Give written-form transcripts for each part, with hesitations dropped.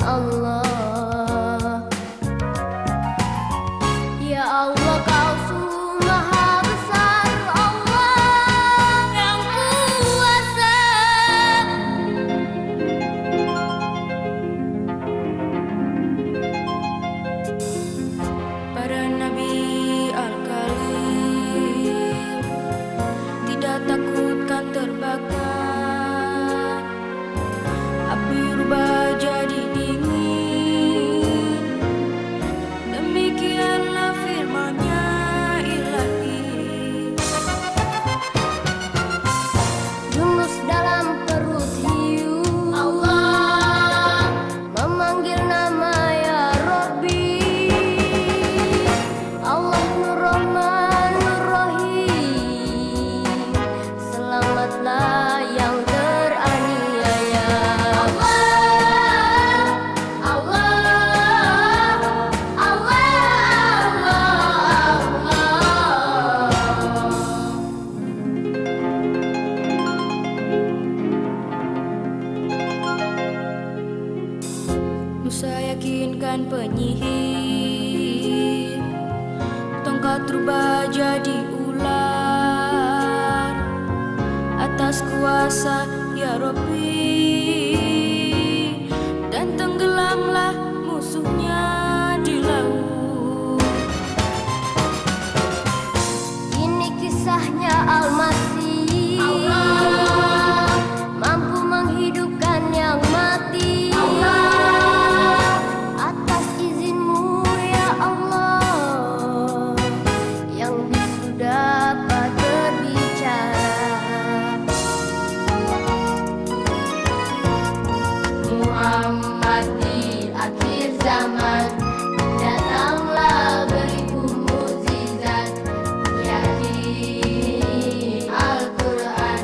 Allah. Ya Allah, Kau sungguh maha besar, Allah yang kuasa. Para nabi Al-Karim tidak takutkan terbakar, api rubah jadi dingin. Demikianlah firman-Nya Ilahi. Yunus dalam perut hiu, Allah memanggil nama ya Rabbi. Allah Nur Rahman Nur Rahim, selamatlah yang teraniaya. Allah, Allah, Allah, Allah. Musa yakinkan penyihir, tongkat rubah jadi ular. Atas kuasa ya Rabbi, dan tenggelamlah musuhnya di laut. Ini kisahnya Al-Masih, Allah mampu menghidupkan yang mati. Allah, atas izin-Mu ya Allah, yang bisu dapat berbicara. Muhammad di akhir zaman, datanglah beribu mukjizat, yakni Al-Quran,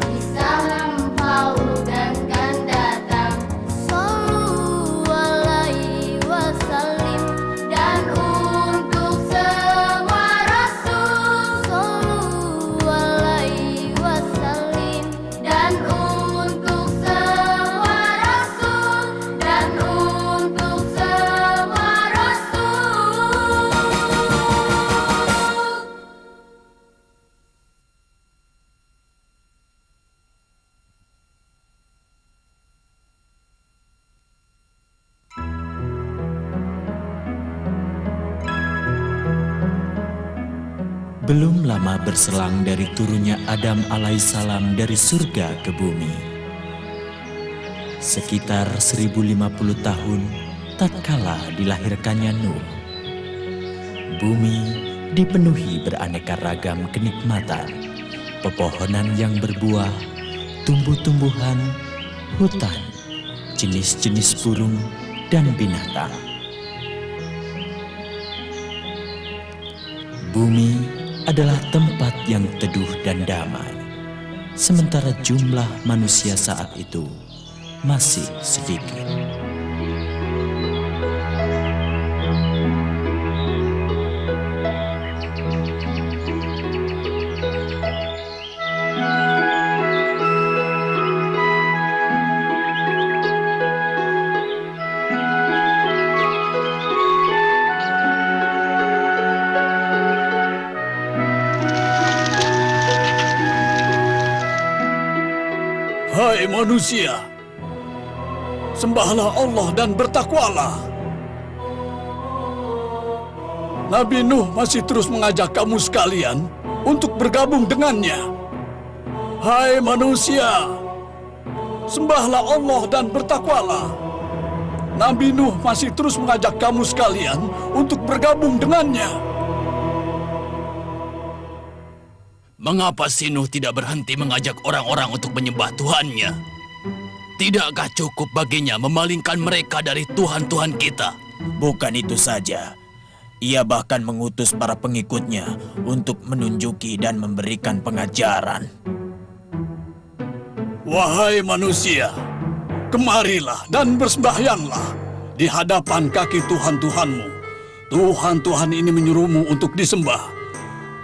kisah lampau dan akan datang. Sallu alaihi wasallim, dan untuk semua rasul. Sallu alaihi wasallim, dan untuk semua rasul, dan untuk semua rasul. Belum lama berselang dari turunnya Adam alaihissalam dari surga ke bumi. Sekitar 1050 tahun tatkala dilahirkannya Nuh. Bumi dipenuhi beraneka ragam kenikmatan, pepohonan yang berbuah, tumbuh-tumbuhan, hutan, jenis-jenis burung, dan binatang. Bumi adalah tempat yang teduh dan damai, sementara jumlah manusia saat itu masih sedikit. Hai manusia, sembahlah Allah dan bertakwalah. Nabi Nuh masih terus mengajak kamu sekalian untuk bergabung dengannya. Hai manusia, sembahlah Allah dan bertakwalah. Nabi Nuh masih terus mengajak kamu sekalian untuk bergabung dengannya. Mengapa si Nuh tidak berhenti mengajak orang-orang untuk menyembah Tuhannya? Tidakkah cukup baginya memalingkan mereka dari Tuhan-Tuhan kita? Bukan itu saja, ia bahkan mengutus para pengikutnya untuk menunjuki dan memberikan pengajaran. Wahai manusia, kemarilah dan bersembahyanglah di hadapan kaki Tuhan-Tuhanmu. Tuhan-Tuhan ini menyuruhmu untuk disembah.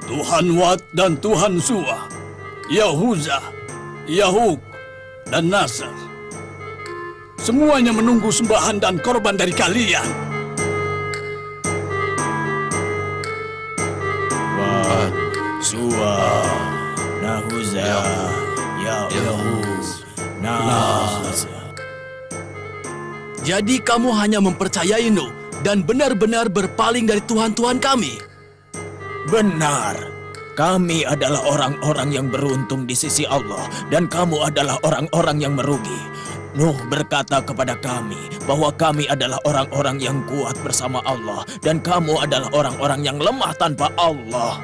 Tuhan Wat dan Tuhan Suwa, Yahuza, Yahuk, dan Nasr. semuanya menunggu sembahan dan korban dari kalian. Wa, Suwa, Nahuza, Ya'uz, Nas. Jadi kamu hanya mempercayai Nuh dan benar-benar berpaling dari Tuhan-Tuhan kami. Benar. Kami adalah orang-orang yang beruntung di sisi Allah dan kamu adalah orang-orang yang merugi. Nuh berkata kepada kami bahwa kami adalah orang-orang yang kuat bersama Allah dan kamu adalah orang-orang yang lemah tanpa Allah.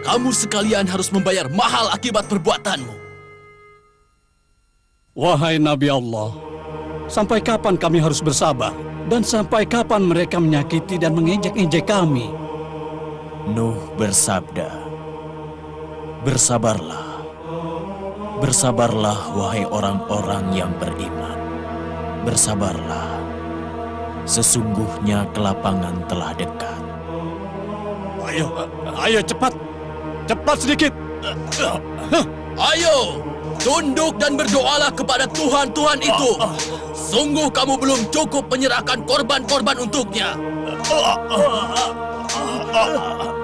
Kamu sekalian harus membayar mahal akibat perbuatanmu. Wahai Nabi Allah, sampai kapan kami harus bersabar? Dan sampai kapan mereka menyakiti dan mengejek-ejek kami? Nuh bersabda, "Bersabarlah. Bersabarlah wahai orang-orang yang beriman. Bersabarlah. Sesungguhnya kelapangan telah dekat." Ayo cepat. Cepat sedikit. Ayo, tunduk dan berdoalah kepada Tuhan-Tuhan itu. Sungguh kamu belum cukup menyerahkan korban-korban untuknya.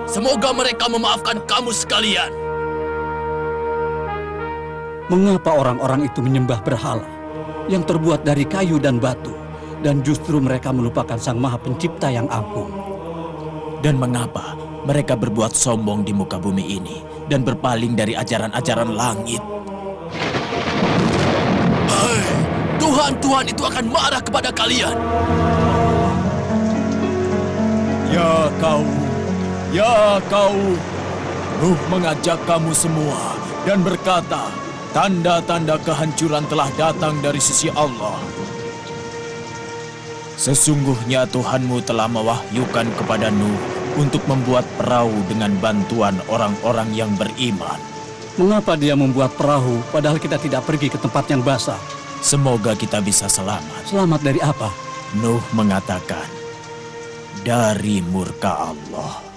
Semoga mereka memaafkan kamu sekalian. Mengapa orang-orang itu menyembah berhala yang terbuat dari kayu dan batu, dan justru mereka melupakan Sang Maha Pencipta yang agung? Dan mengapa mereka berbuat sombong di muka bumi ini dan berpaling dari ajaran-ajaran langit? Tuhan-Tuhan itu akan marah kepada kalian. Ya kau, Nuh mengajak kamu semua dan berkata, tanda-tanda kehancuran telah datang dari sisi Allah. Sesungguhnya Tuhanmu telah mewahyukan kepada Nuh untuk membuat perahu dengan bantuan orang-orang yang beriman. Mengapa dia membuat perahu padahal kita tidak pergi ke tempat yang basah? Semoga kita bisa selamat. Selamat dari apa? Nuh mengatakan, dari murka Allah.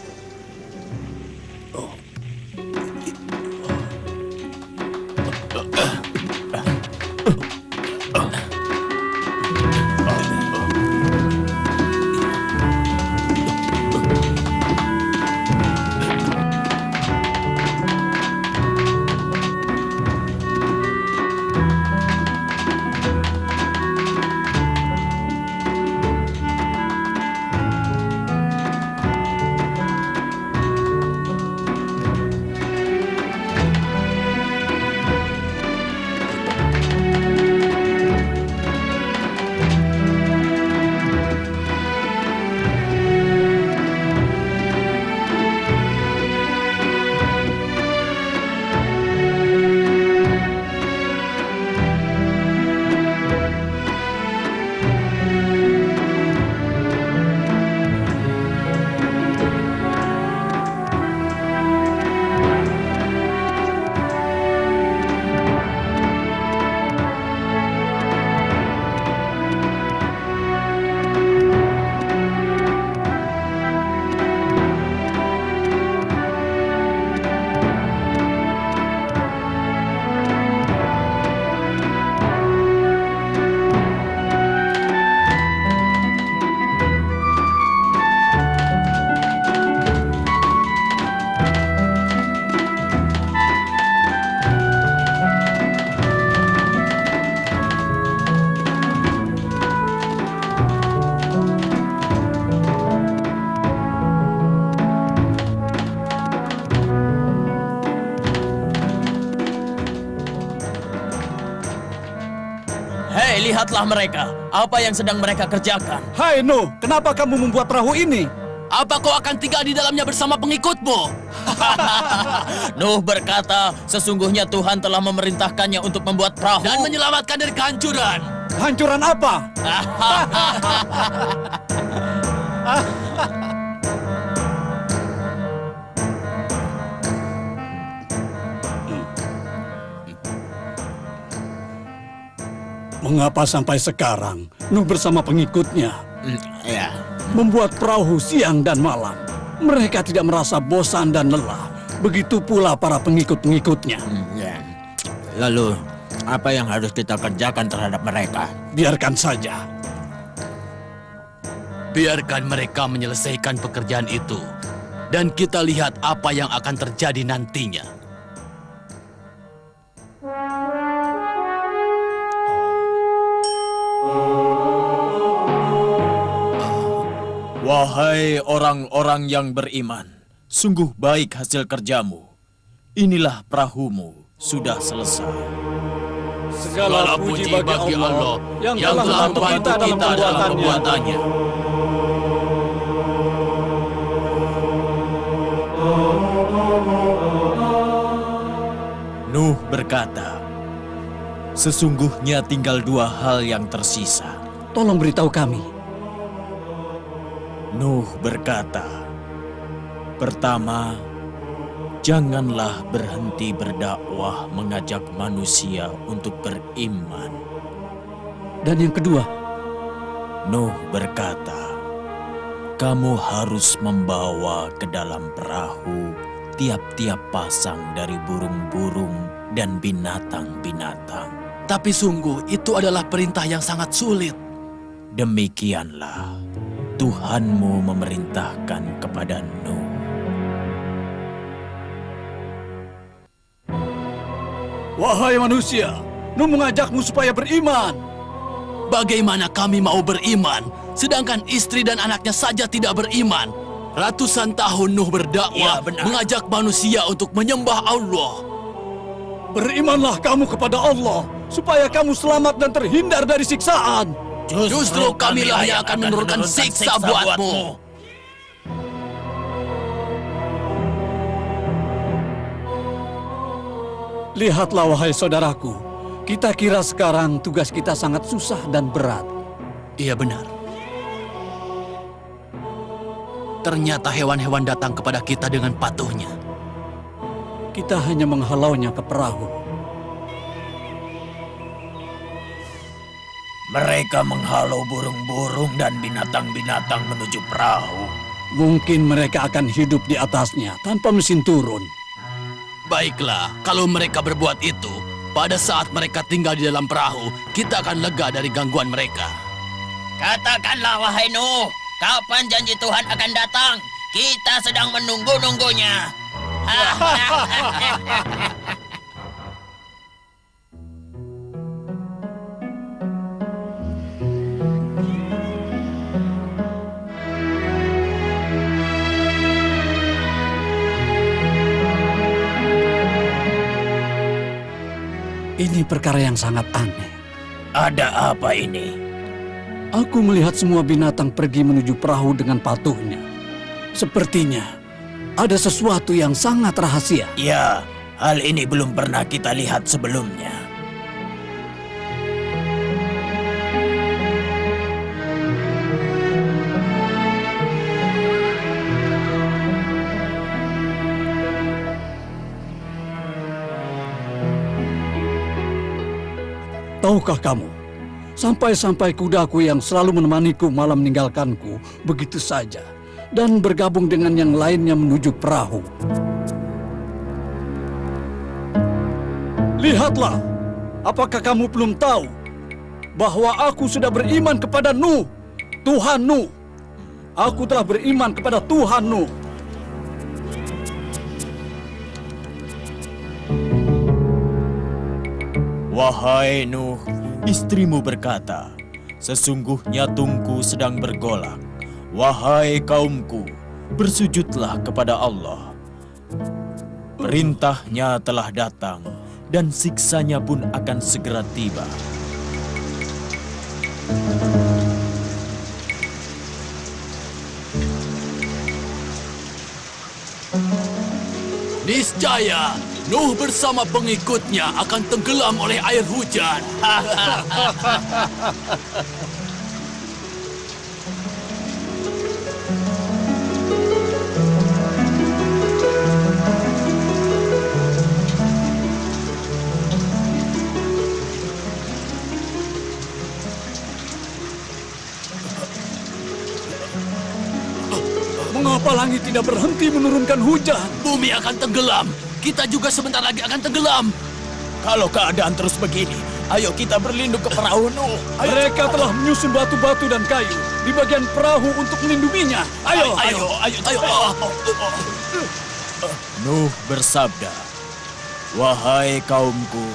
Hei, lihatlah mereka. Apa yang sedang mereka kerjakan? Hai Nuh, kenapa kamu membuat perahu ini? Apa kau akan tinggal di dalamnya bersama pengikutmu? Nuh berkata, sesungguhnya Tuhan telah memerintahkannya untuk membuat perahu Dan menyelamatkan dari kehancuran. Kehancuran apa? Mengapa sampai sekarang Nuh bersama pengikutnya Ya. membuat perahu siang dan malam? Mereka tidak merasa bosan dan lelah. Begitu pula para pengikut-pengikutnya. Ya. Lalu, Apa yang harus kita kerjakan terhadap mereka? Biarkan saja. Biarkan mereka menyelesaikan pekerjaan itu. Dan kita lihat apa yang akan terjadi nantinya. Wahai orang-orang yang beriman, sungguh baik hasil kerjamu. Inilah perahumu sudah selesai. Segala puji bagi Allah yang telah membantu kita dalam pembuatannya. Nuh berkata, sesungguhnya tinggal 2 hal yang tersisa. Tolong beritahu kami. Nuh berkata, pertama, janganlah berhenti berdakwah mengajak manusia untuk beriman. Dan yang kedua, Nuh berkata, kamu harus membawa ke dalam perahu tiap-tiap pasang dari burung-burung dan binatang-binatang. Tapi sungguh itu adalah perintah yang sangat sulit. Demikianlah Tuhanmu memerintahkan kepada Nuh. wahai manusia, Nuh mengajakmu supaya beriman. Bagaimana kami mau beriman, sedangkan istri dan anaknya saja tidak beriman? Ratusan tahun Nuh berdakwah, mengajak manusia untuk menyembah Allah. Berimanlah kamu kepada Allah, supaya kamu selamat dan terhindar dari siksaan. Justru kamilah yang akan menurunkan siksa buatmu. Lihatlah wahai saudaraku, kita kira sekarang tugas kita sangat susah dan berat. Iya benar. Ternyata hewan-hewan datang kepada kita dengan patuhnya. Kita hanya menghalaunya ke perahu. Mereka menghalau burung-burung dan binatang-binatang menuju perahu. Mungkin mereka akan hidup di atasnya tanpa mesin turun. Baiklah, kalau mereka berbuat itu, pada saat mereka tinggal di dalam perahu, kita akan lega dari gangguan mereka. Katakanlah wahai Nuh, kapan janji Tuhan akan datang? Kita sedang menunggu-nunggunya. Ini perkara yang sangat aneh. Ada apa ini? Aku melihat semua binatang pergi menuju perahu dengan patuhnya. Sepertinya ada sesuatu yang sangat rahasia. Ya, hal ini belum pernah kita lihat sebelumnya. Tahukah kamu, sampai-sampai kudaku yang selalu menemaniku malam meninggalkanku begitu saja dan bergabung dengan yang lainnya menuju perahu. Lihatlah, apakah kamu belum tahu bahwa aku sudah beriman kepada Nuh, Tuhan Nuh. Aku telah beriman kepada Tuhan Nuh. Wahai Nuh, istrimu berkata, sesungguhnya tungku sedang bergolak. Wahai kaumku, bersujudlah kepada Allah. Perintahnya telah datang, dan siksanya pun akan segera tiba. Niscaya, Nuh bersama pengikutnya akan tenggelam oleh air hujan. Mengapa langit tidak berhenti menurunkan hujan? Bumi akan tenggelam. Kita juga sebentar lagi akan tenggelam. Kalau keadaan terus begini, ayo kita berlindung ke perahu Nuh. Ayo. Mereka telah menyusun batu-batu dan kayu di bagian perahu untuk melindunginya. Ayo. Nuh bersabda, "Wahai kaumku,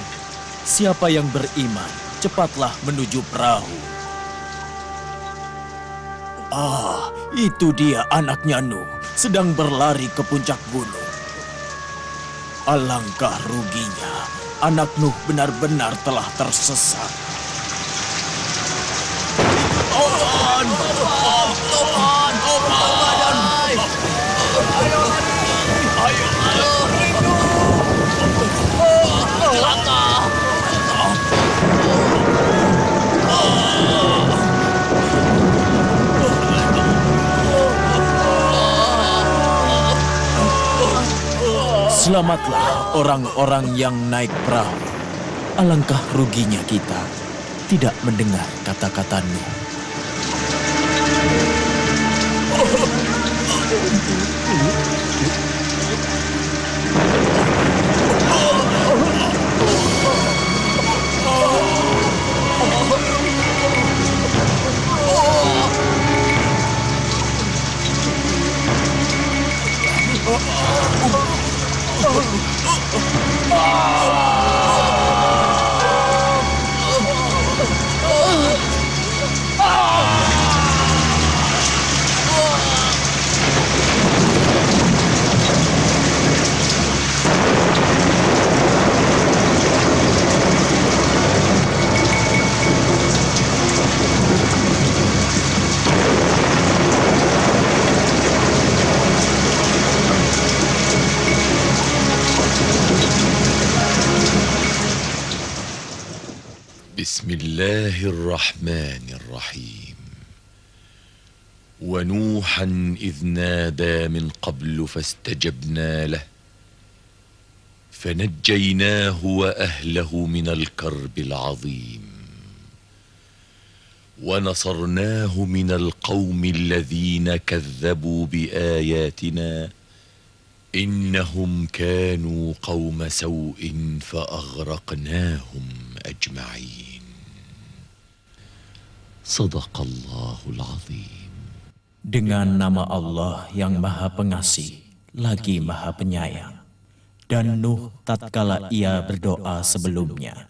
siapa yang beriman, cepatlah menuju perahu." Itu dia anaknya Nuh, sedang berlari ke puncak gunung. Alangkah ruginya, anak Nuh benar-benar telah tersesat. Selamatlah orang-orang yang naik perahu. Alangkah ruginya kita tidak mendengar kata-kata Nuh. Bismillahirrahmanirrahim. ونوحا إذ نادى من قبل فاستجبنا له فنجيناه وأهله من الكرب العظيم ونصرناه من القوم الذين كذبوا بآياتنا إنهم كانوا قوم سوء فأغرقناهم أجمعين. صدق الله العظيم. Dengan nama Allah yang Maha Pengasih, lagi Maha Penyayang. Dan Nuh tatkala ia berdoa sebelumnya,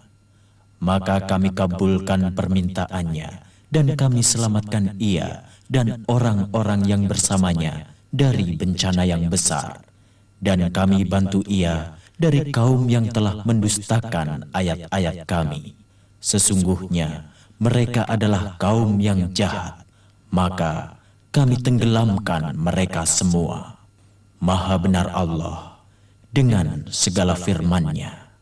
maka kami kabulkan permintaannya dan kami selamatkan ia dan orang-orang yang bersamanya dari bencana yang besar. Dan kami bantu ia dari kaum yang telah mendustakan ayat-ayat kami. Sesungguhnya mereka adalah kaum yang jahat, maka kami tenggelamkan mereka semua. Maha benar Allah dengan segala firman-Nya.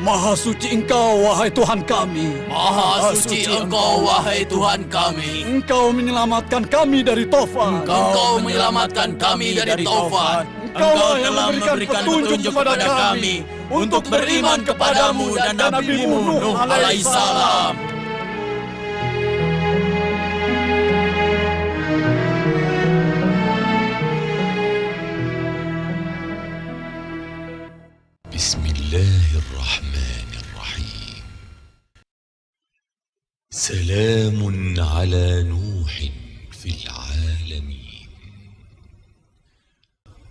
Maha suci Engkau, wahai Tuhan kami. Maha suci Engkau, wahai Tuhan kami. Engkau menyelamatkan kami dari Tofan. Engkau menyelamatkan kami dari Taufan. Engkau telah memberikan petunjuk kepada kami untuk beriman kepadamu dan Nabi-Mu Nuh alaihissalam. Bismillahirrahmanirrahim. Salamun ala Nuhin fil alamin.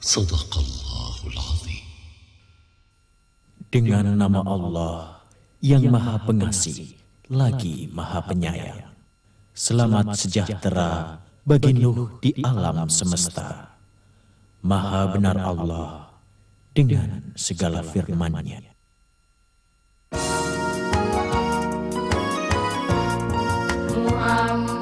Sadaqallahul azim. Dengan nama Allah yang Maha Pengasih, lagi Maha Penyayang. Selamat sejahtera bagi Nuh di alam semesta. Maha benar Allah dengan segala firman-Nya. Muhammad